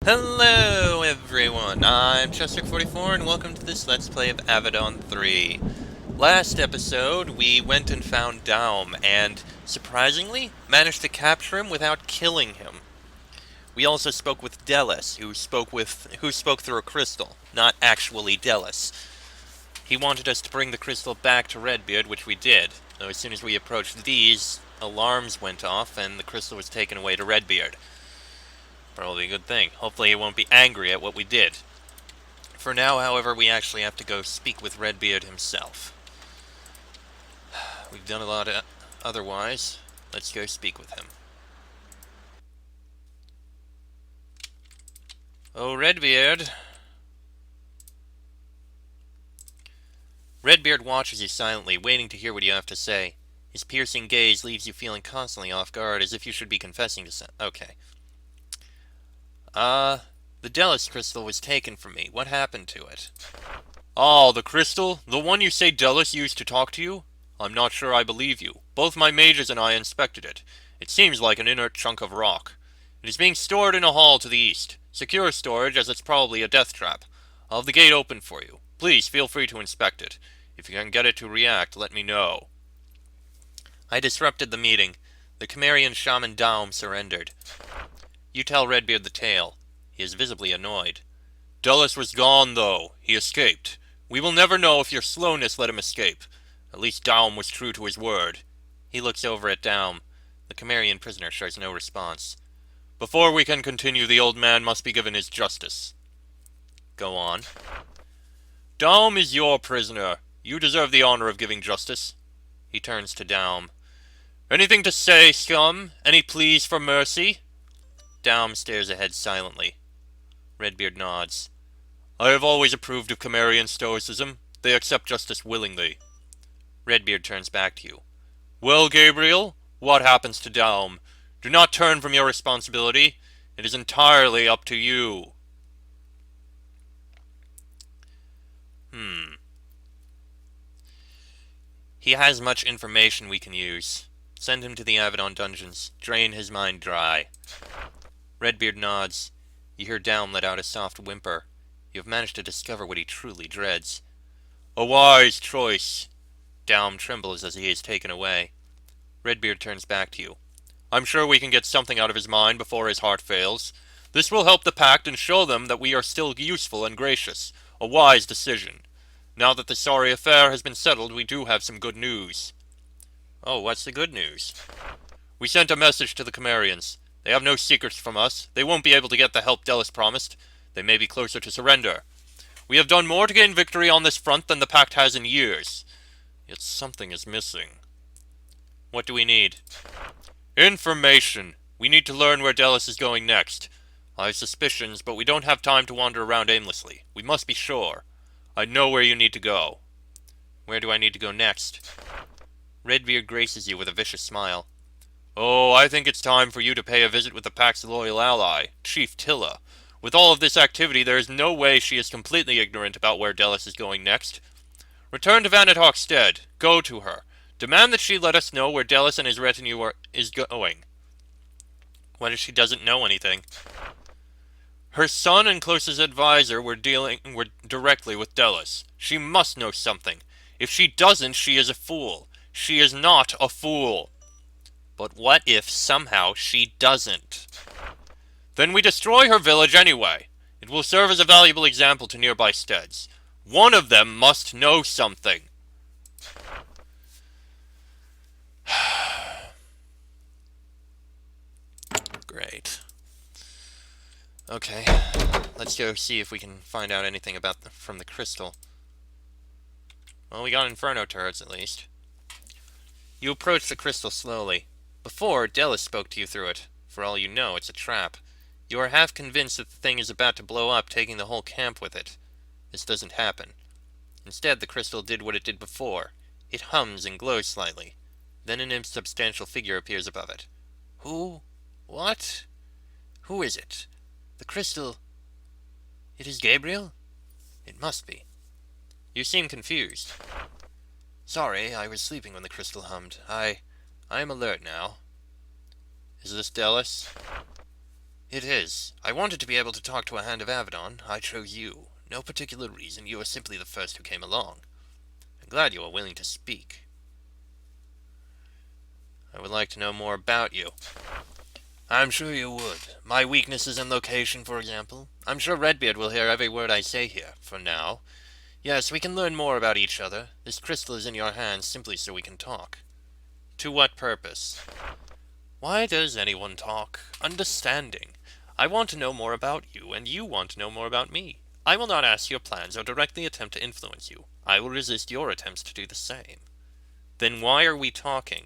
Hello everyone, I'm Chester44 and welcome to this Let's Play of Avadon 3. Last episode, we went and found Daum, and, surprisingly, managed to capture him without killing him. We also spoke with Delis, who spoke through a crystal, not actually Delis. He wanted us to bring the crystal back to Redbeard, which we did, though as soon as we approached these, alarms went off and the crystal was taken away to Redbeard. Probably a good thing. Hopefully he won't be angry at what we did. For now, however, we actually have to go speak with Redbeard himself. We've done a lot of otherwise. Let's go speak with him. Oh, Redbeard. Redbeard watches you silently, waiting to hear what you have to say. His piercing gaze leaves you feeling constantly off guard, as if you should be confessing to Okay. The Delis crystal was taken from me. What happened to it? Oh, the crystal? The one you say Delis used to talk to you? I'm not sure I believe you. Both my mages and I inspected it. It seems like an inert chunk of rock. It is being stored in a hall to the east. Secure storage, as it's probably a death trap. I'll have the gate open for you. Please feel free to inspect it. If you can get it to react, let me know. I disrupted the meeting. The Cimmerian shaman Daum surrendered. You tell Redbeard the tale. He is visibly annoyed. Delis was gone, though. He escaped. We will never know if your slowness let him escape. At least Daum was true to his word. He looks over at Daum. The Cimmerian prisoner shows no response. Before we can continue, the old man must be given his justice. Go on. Daum is your prisoner. You deserve the honor of giving justice. He turns to Daum. Anything to say, scum? Any pleas for mercy? Daum stares ahead silently. Redbeard nods. I have always approved of Cimmerian stoicism. They accept justice willingly. Redbeard turns back to you. Well, Gabriel, what happens to Daum? Do not turn from your responsibility. It is entirely up to you. He has much information we can use. Send him to the Avadon dungeons. Drain his mind dry. Redbeard nods. You hear Daum let out a soft whimper. You have managed to discover what he truly dreads. A wise choice. Daum trembles as he is taken away. Redbeard turns back to you. I'm sure we can get something out of his mind before his heart fails. This will help the Pact and show them that we are still useful and gracious. A wise decision. Now that the sorry affair has been settled, we do have some good news. Oh, what's the good news? We sent a message to the Cimmerians. They have no secrets from us. They won't be able to get the help Delis promised. They may be closer to surrender. We have done more to gain victory on this front than the Pact has in years. Yet something is missing. What do we need? Information. We need to learn where Delis is going next. I have suspicions, but we don't have time to wander around aimlessly. We must be sure. I know where you need to go. Where do I need to go next? Redbeard graces you with a vicious smile. Oh, I think it's time for you to pay a visit with the Pact's loyal ally, Chief Tilla. With all of this activity, there is no way she is completely ignorant about where Delis is going next. Return to Vanithawk's stead. Go to her. Demand that she let us know where Delis and his retinue is going. What if she doesn't know anything? Her son and closest advisor were directly with Delis. She must know something. If she doesn't, she is a fool. She is not a fool. But what if somehow she doesn't? Then we destroy her village anyway. It will serve as a valuable example to nearby steads. One of them must know something. Great. Okay, let's go see if we can find out anything from the crystal. Well, we got Inferno turrets at least. You approach the crystal slowly. Before, Delis spoke to you through it. For all you know, it's a trap. You are half convinced that the thing is about to blow up, taking the whole camp with it. This doesn't happen. Instead, the crystal did what it did before. It hums and glows slightly. Then an insubstantial figure appears above it. Who? What? Who is it? The crystal... It is Gabriel? It must be. You seem confused. Sorry, I was sleeping when the crystal hummed. I am alert now. Is this Delis? It is. I wanted to be able to talk to a Hand of Avadon. I chose you. No particular reason. You are simply the first who came along. I'm glad you are willing to speak. I would like to know more about you. I'm sure you would. My weaknesses and location, for example. I'm sure Redbeard will hear every word I say here, for now. Yes, we can learn more about each other. This crystal is in your hands simply so we can talk. To what purpose? Why does anyone talk? Understanding. I want to know more about you, and you want to know more about me. I will not ask your plans or directly attempt to influence you. I will resist your attempts to do the same. Then why are we talking?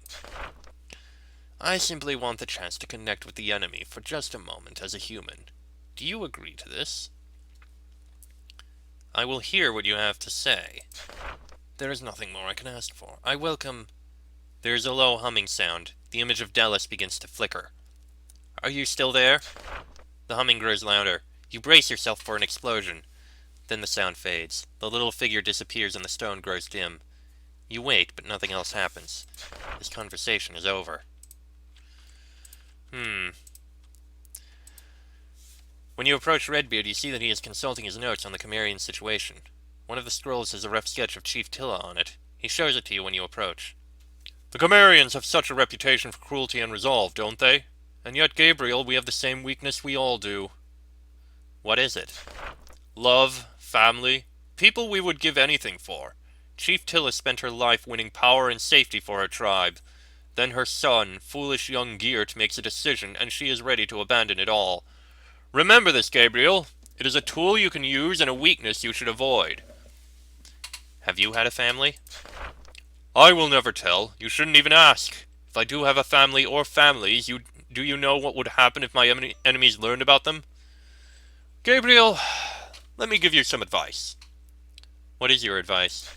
I simply want the chance to connect with the enemy for just a moment as a human. Do you agree to this? I will hear what you have to say. There is nothing more I can ask for. I welcome... There is a low humming sound. The image of Dallas begins to flicker. Are you still there? The humming grows louder. You brace yourself for an explosion. Then the sound fades. The little figure disappears and the stone grows dim. You wait, but nothing else happens. This conversation is over. When you approach Redbeard, you see that he is consulting his notes on the Cimmerian situation. One of the scrolls has a rough sketch of Chief Tilla on it. He shows it to you when you approach. The Cimmerians have such a reputation for cruelty and resolve, don't they? And yet, Gabriel, we have the same weakness we all do. What is it? Love, family, people we would give anything for. Chief Tilla spent her life winning power and safety for her tribe. Then her son, foolish young Geert, makes a decision, and she is ready to abandon it all. Remember this, Gabriel. It is a tool you can use and a weakness you should avoid. Have you had a family? I will never tell. You shouldn't even ask. If I do have a family or families, do you know what would happen if my enemies learned about them? Gabriel, let me give you some advice. What is your advice?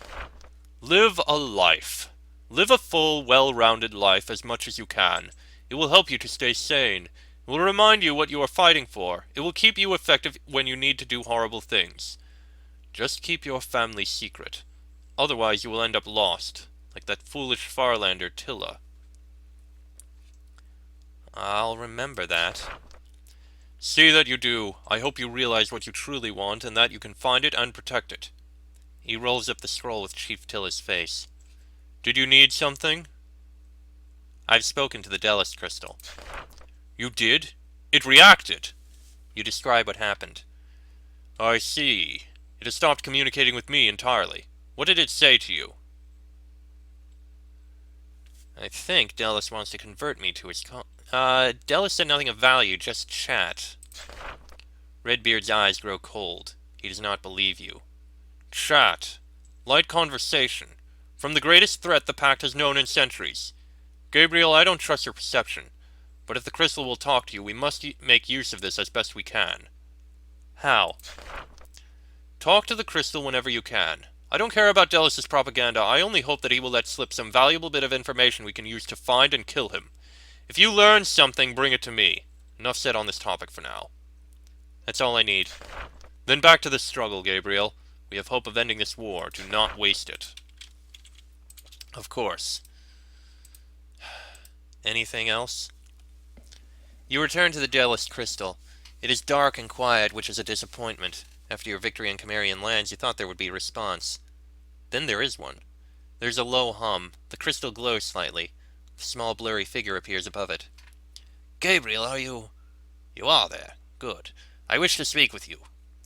Live a life. Live a full, well-rounded life as much as you can. It will help you to stay sane. It will remind you what you are fighting for. It will keep you effective when you need to do horrible things. Just keep your family secret. Otherwise you will end up lost, like that foolish Farlander Tilla. I'll remember that. See that you do. I hope you realize what you truly want, and that you can find it and protect it. He rolls up the scroll with Chief Tilla's face. Did you need something? I've spoken to the Delis crystal. You did? It reacted! You describe what happened. I see. It has stopped communicating with me entirely. What did it say to you? I think Delis wants to convert me to his Delis said nothing of value, just chat. Redbeard's eyes grow cold. He does not believe you. Chat. Light conversation. From the greatest threat the Pact has known in centuries. Gabriel, I don't trust your perception. But if the crystal will talk to you, we must make use of this as best we can. How? Talk to the crystal whenever you can. I don't care about Delis's propaganda. I only hope that he will let slip some valuable bit of information we can use to find and kill him. If you learn something, bring it to me. Enough said on this topic for now. That's all I need. Then back to the struggle, Gabriel. We have hope of ending this war. Do not waste it. Of course. Anything else? You return to the Delis crystal. It is dark and quiet, which is a disappointment. After your victory in Cimmerian lands, you thought there would be a response. Then there is one. There's a low hum. The crystal glows slightly. The small blurry figure appears above it. Gabriel, are you... You are there. Good. I wish to speak with you.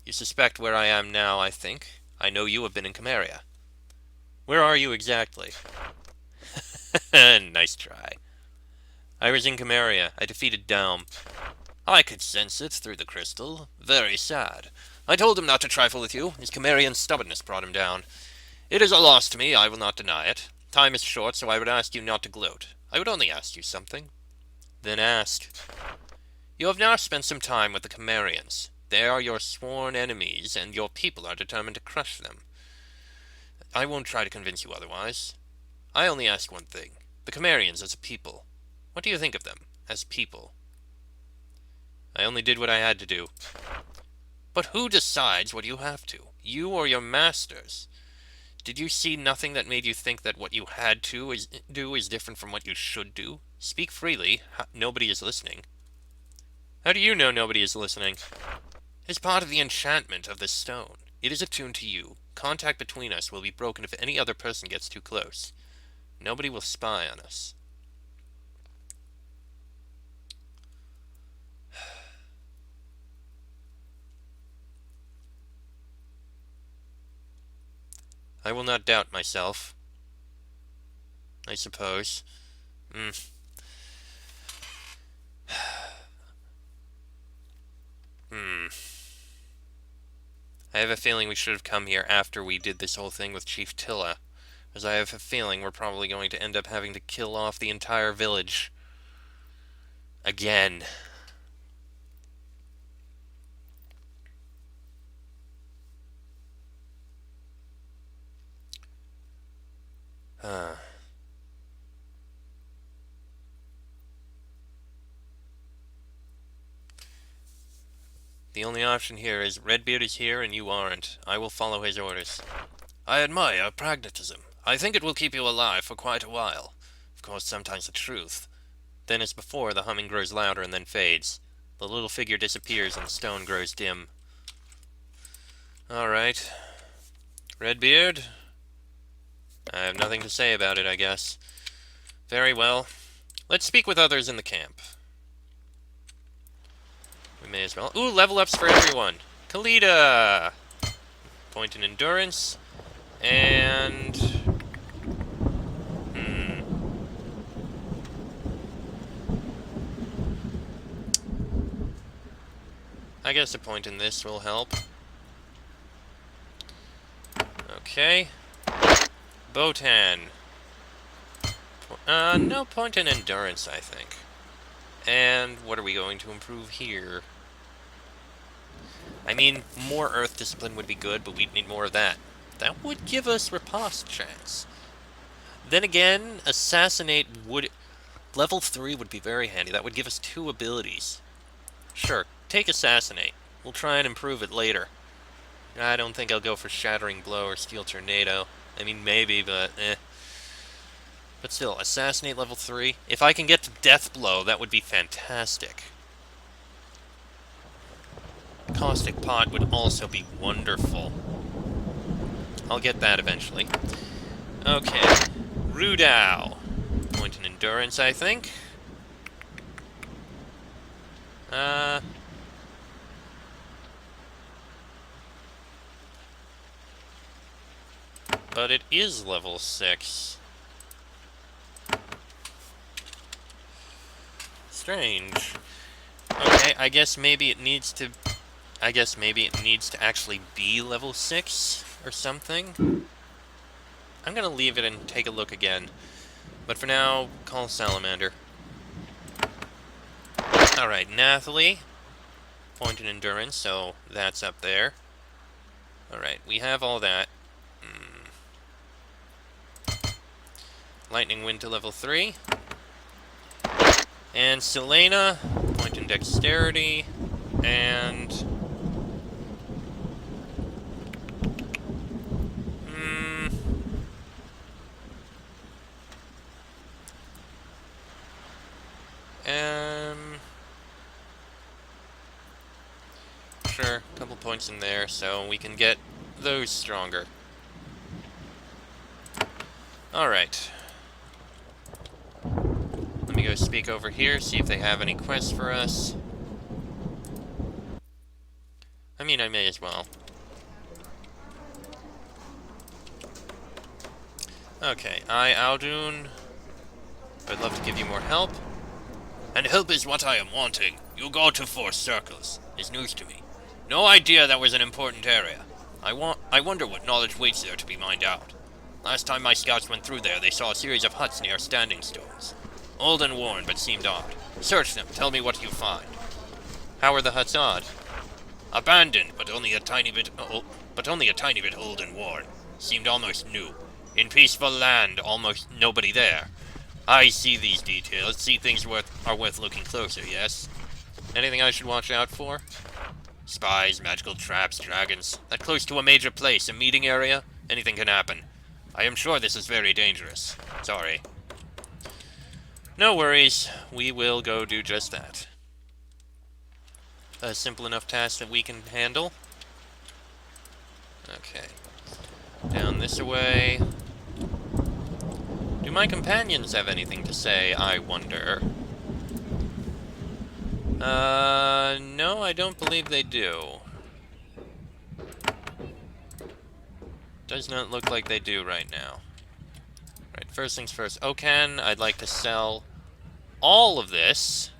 You suspect where I am now, I think. I know you have been in Cimmeria. Where are you exactly? Nice try. I was in Cimmeria. I defeated Daum. I could sense it through the crystal. Very sad. I told him not to trifle with you. His Cimmerian stubbornness brought him down. It is a loss to me, I will not deny it. Time is short, so I would ask you not to gloat. I would only ask you something. Then ask. You have now spent some time with the Cimmerians. They are your sworn enemies, and your people are determined to crush them. I won't try to convince you otherwise. I only ask one thing. The Cimmerians as a people. What do you think of them, as people? I only did what I had to do. But who decides what you have to? You or your masters? Did you see nothing that made you think that what you had to do is different from what you should do? Speak freely. Nobody is listening. How do you know nobody is listening? It's part of the enchantment of this stone. It is attuned to you. Contact between us will be broken if any other person gets too close. Nobody will spy on us. I will not doubt myself. I suppose. I have a feeling we should have come here after we did this whole thing with Chief Tilla, as I have a feeling we're probably going to end up having to kill off the entire village. Again. The only option here is Redbeard is here and you aren't. I will follow his orders. I admire pragmatism. I think it will keep you alive for quite a while. Of course, sometimes the truth. Then as before, the humming grows louder and then fades. The little figure disappears and the stone grows dim. Alright. Redbeard? I have nothing to say about it, I guess. Very well. Let's speak with others in the camp. We may as well. Ooh, level ups for everyone. Kalita! Point in endurance. And... I guess a point in this will help. Okay. Botan. No point in endurance, I think. And what are we going to improve here? I mean, more earth discipline would be good, but we'd need more of that. That would give us riposte chance. Then again, assassinate would... Level 3 would be very handy. That would give us 2 abilities. Sure, take assassinate. We'll try and improve it later. I don't think I'll go for shattering blow or steel tornado. I mean, maybe, but eh. But still, assassinate level 3. If I can get to death blow, that would be fantastic. Caustic pot would also be wonderful. I'll get that eventually. Okay. Rudao. Point in endurance, I think. But it is level 6. Strange. Okay, I guess maybe it needs to actually be level 6 or something. I'm gonna leave it and take a look again. But for now, call Salamander. Alright, Nathalie. Point in endurance, so that's up there. Alright, we have all that. Lightning Wind to level 3. And Selena, point in dexterity, and... Sure, a couple points in there, so we can get those stronger. Alright. Let me go speak over here, see if they have any quests for us. I mean, I may as well. Okay, Aldun. I'd love to give you more help. And help is what I am wanting. You go to 4 circles. It's news to me. No idea that was an important area. I wonder what knowledge waits there to be mined out. Last time my scouts went through there, they saw a series of huts near standing stones. Old and worn, but seemed odd. Search them, tell me what you find. How are the huts odd? Abandoned, but only a tiny bit old and worn. Seemed almost new. In peaceful land, almost nobody there. I see these details, see things are worth looking closer, yes? Anything I should watch out for? Spies, magical traps, dragons. That close to a major place, a meeting area? Anything can happen. I am sure this is very dangerous. Sorry. No worries. We will go do just that. a simple enough task that we can handle. Okay. Down this way. Do my companions have anything to say, I wonder? No, I don't believe they do. Does not look like they do right now. Right, first things first. Okan, I'd like to sell all of this.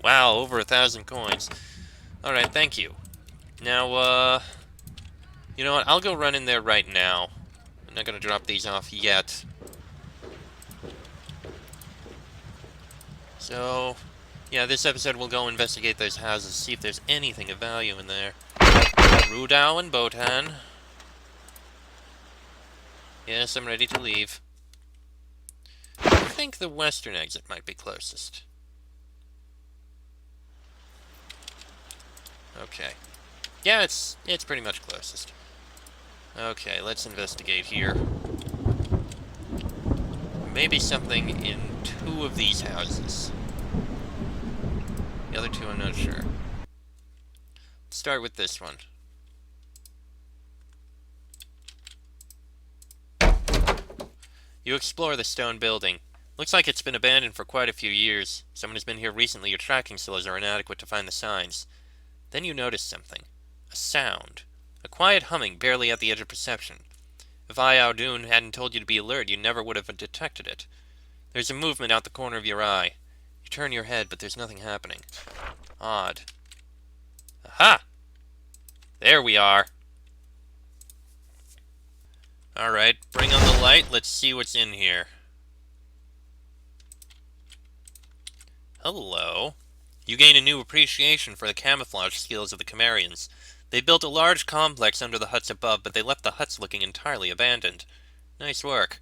Wow, over 1,000 coins. Alright, thank you. Now, you know what? I'll go run in there right now. I'm not gonna drop these off yet. So, yeah, this episode we'll go investigate those houses, see if there's anything of value in there. Rudao and Botan. Yes, I'm ready to leave. I think the western exit might be closest. Okay. Yeah, it's pretty much closest. Okay, let's investigate here. Maybe something in 2 of these houses. The other 2 I'm not sure. Let's start with this one. You explore the stone building. Looks like it's been abandoned for quite a few years. Someone has been here recently. Your tracking skills are inadequate to find the signs. Then you notice something. A sound. A quiet humming barely at the edge of perception. If Avadon hadn't told you to be alert, you never would have detected it. There's a movement out the corner of your eye. You turn your head, but there's nothing happening. Odd. Aha! There we are. Alright, bring on the light. Let's see what's in here. Hello. You gain a new appreciation for the camouflage skills of the Cimmerians. They built a large complex under the huts above, but they left the huts looking entirely abandoned. Nice work.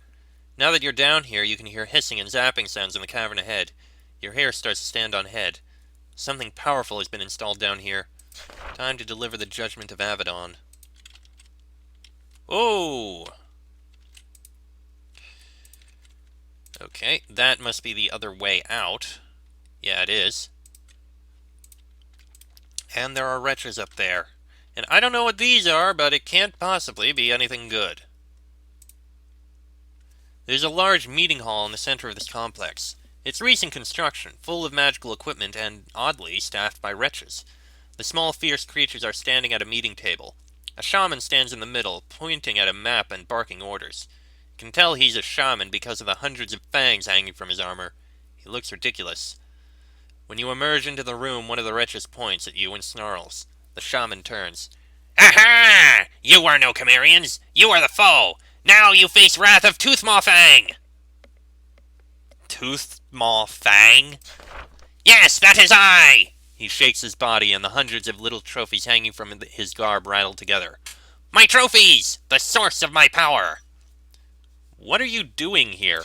Now that you're down here, you can hear hissing and zapping sounds in the cavern ahead. Your hair starts to stand on head. Something powerful has been installed down here. Time to deliver the judgment of Avadon. Oh! Okay, that must be the other way out. Yeah, it is. And there are wretches up there. And I don't know what these are, but it can't possibly be anything good. There's a large meeting hall in the center of this complex. It's recent construction, full of magical equipment and, oddly, staffed by wretches. The small, fierce creatures are standing at a meeting table. A shaman stands in the middle, pointing at a map and barking orders. You can tell he's a shaman because of the hundreds of fangs hanging from his armor. He looks ridiculous. When you emerge into the room, one of the wretches points at you and snarls. The shaman turns. Aha! You are no Cimmerians! You are the foe! Now you face wrath of Toothmaw Fang! Toothmaw Fang? Yes, that is I! He shakes his body, and the hundreds of little trophies hanging from his garb rattle together. My trophies! The source of my power! What are you doing here?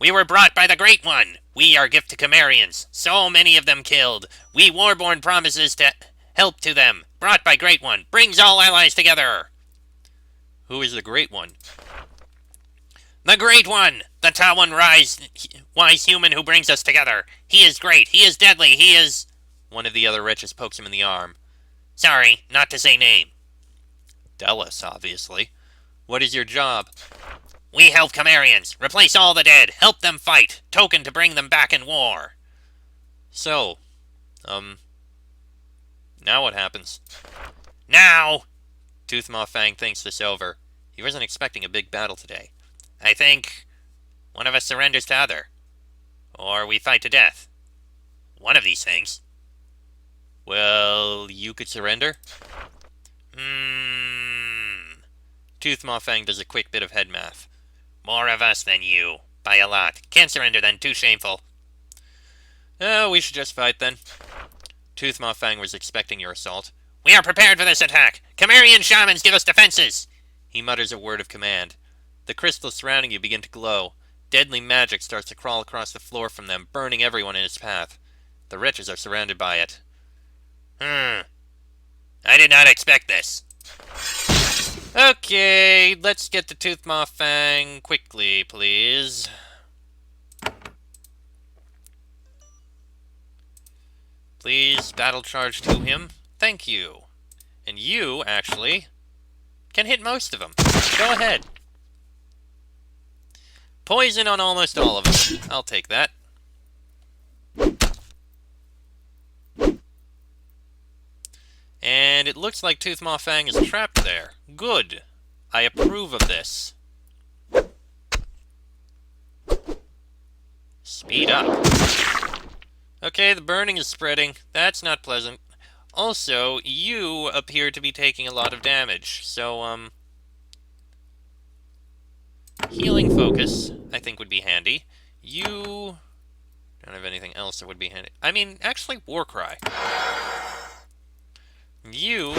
We were brought by the Great One. We are gift to Cimmerians. So many of them killed. We Warborn promises to help to them. Brought by Great One. Brings all allies together. Who is the Great One? The Great One! The Tawan wise human who brings us together. He is great. He is deadly. He is... One of the other wretches pokes him in the arm. Sorry, not to say name. Delos, obviously. What is your job? We help Cimmerians. Replace all the dead. Help them fight. Token to bring them back in war. So, now what happens? Now! Toothmaw Fang thinks this over. He wasn't expecting a big battle today. I think one of us surrenders to other. Or we fight to death. One of these things. Well, you could surrender? Toothmaw Fang does a quick bit of head math. More of us than you. By a lot. Can't surrender then. Too shameful. Oh, we should just fight then. Toothmaw Fang was expecting your assault. We are prepared for this attack. Cimmerian shamans give us defenses. He mutters a word of command. The crystals surrounding you begin to glow. Deadly magic starts to crawl across the floor from them, burning everyone in its path. The wretches are surrounded by it. I did not expect this. Okay, let's get to Toothmaw Fang quickly, please. Please battle charge to him. Thank you. And you, actually, can hit most of them. Go ahead. Poison on almost all of them. I'll take that. And it looks like Toothmaw Fang is trapped there. Good. I approve of this. Speed up. Okay, the burning is spreading. That's not pleasant. Also, you appear to be taking a lot of damage. So, healing focus, I think, would be handy. You don't have anything else that would be handy. I mean, actually, Warcry. You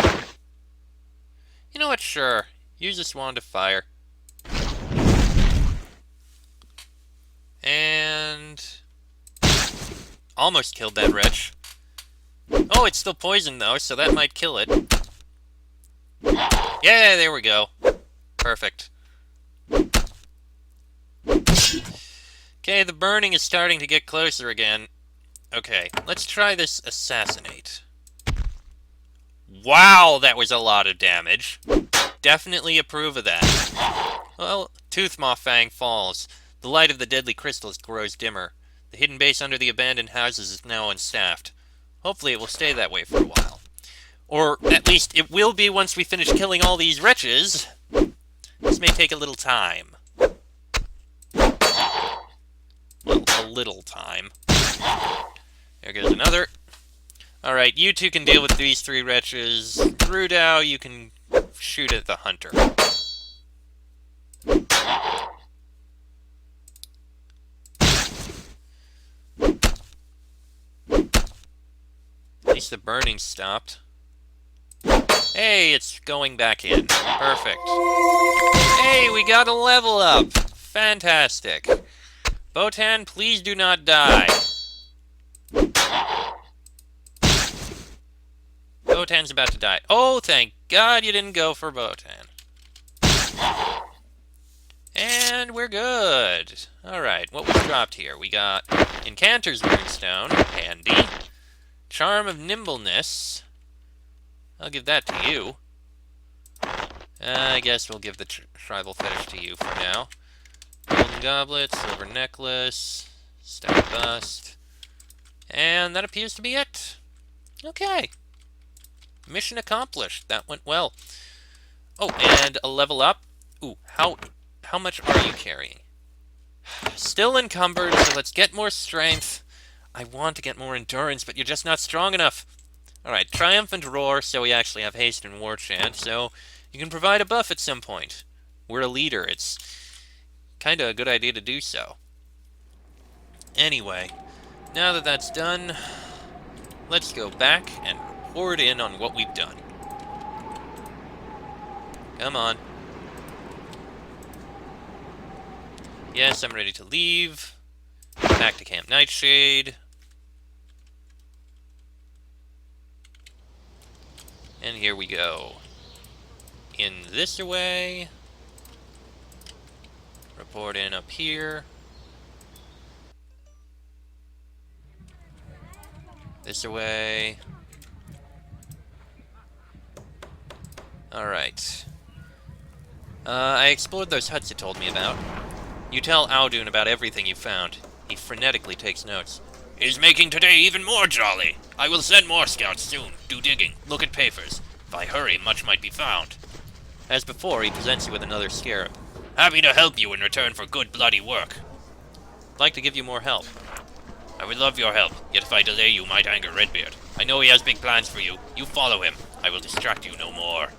know what? Sure. Use a Swan of Fire. And almost killed that wretch. Oh, it's still poisoned, though, so that might kill it. Yeah, there we go. Perfect. Okay, the burning is starting to get closer again. Okay, let's try this Assassinate. Wow, that was a lot of damage. Definitely approve of that. Well, Toothmaw Fang falls. The light of the deadly crystals grows dimmer. The hidden base under the abandoned houses is now unstaffed. Hopefully it will stay that way for a while. Or, at least, it will be once we finish killing all these wretches. This may take a little time. Well, a little time. There goes another. Alright, you two can deal with these three wretches. Rudao, you can shoot at the hunter. At least the burning stopped. Hey, it's going back in. Perfect. Hey, we got a level up! Fantastic. Botan, please do not die. Botan's about to die. Oh, thank God you didn't go for Botan. And we're good. Alright, what was dropped here? We got Incanter's Moonstone, handy. Charm of Nimbleness. I'll give that to you. I guess we'll give the Tribal Fetish to you for now. Golden Goblet, Silver Necklace, Stout Bust. And that appears to be it. Okay. Mission accomplished. That went well. Oh, and a level up. Ooh, how much are you carrying? Still encumbered, so let's get more strength. I want to get more endurance, but you're just not strong enough. Alright, Triumphant Roar, so we actually have Haste and War Chant, so you can provide a buff at some point. We're a leader, it's kind of a good idea to do so. Anyway, now that that's done, let's go back and report in on what we've done. Come on. Yes, I'm ready to leave. Back to Camp Nightshade. And here we go. In this way. Report in up here. This way. Alright. I explored those huts you told me about. You tell Avadon about everything you found. He frenetically takes notes. Is making today even more jolly. I will send more scouts soon. Do digging. Look at papers. If I hurry, much might be found. As before, he presents you with another scarab. Happy to help you in return for good bloody work. I'd like to give you more help. I would love your help, yet if I delay you might anger Redbeard. I know he has big plans for you. You follow him. I will distract you no more.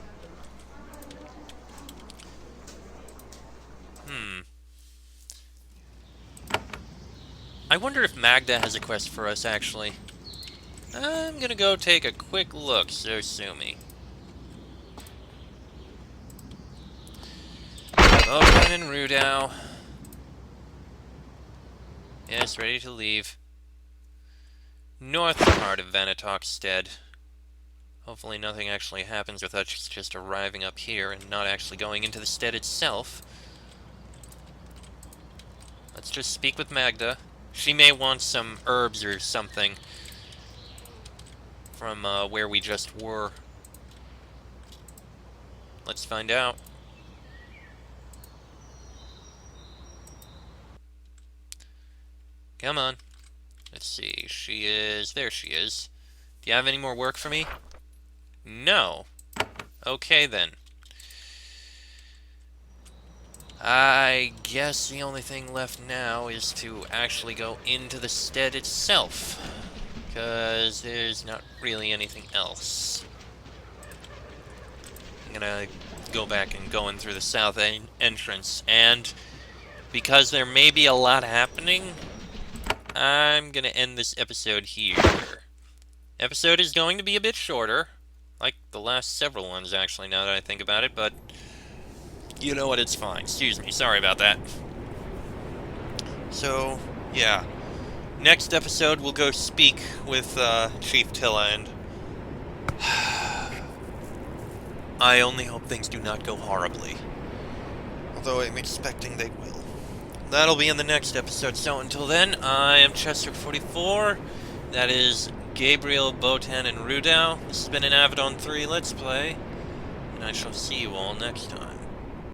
I wonder if Magda has a quest for us, actually. I'm gonna go take a quick look, so sue me. Open and Rudao. Yes, ready to leave. North part of Vanatok's stead. Hopefully nothing actually happens with us just arriving up here and not actually going into the stead itself. Let's just speak with Magda. She may want some herbs or something. from where we just were? Let's find out. Come on. Let's see. There she is. Do you have any more work for me? No. Okay, then. I guess the only thing left now is to actually go into the stead itself, because there's not really anything else. I'm gonna go back and go in through the south entrance, and because there may be a lot happening, I'm gonna end this episode here. Episode is going to be a bit shorter, like the last several ones actually, now that I think about it, but you know what, it's fine. Excuse me, sorry about that. So, yeah. Next episode, we'll go speak with Chief Tilla, and I only hope things do not go horribly. Although I'm expecting they will. That'll be in the next episode, so until then, I am Chester44. That is Gabriel, Botan, and Rudau. This has been an Avadon 3 Let's Play, and I shall see you all next time.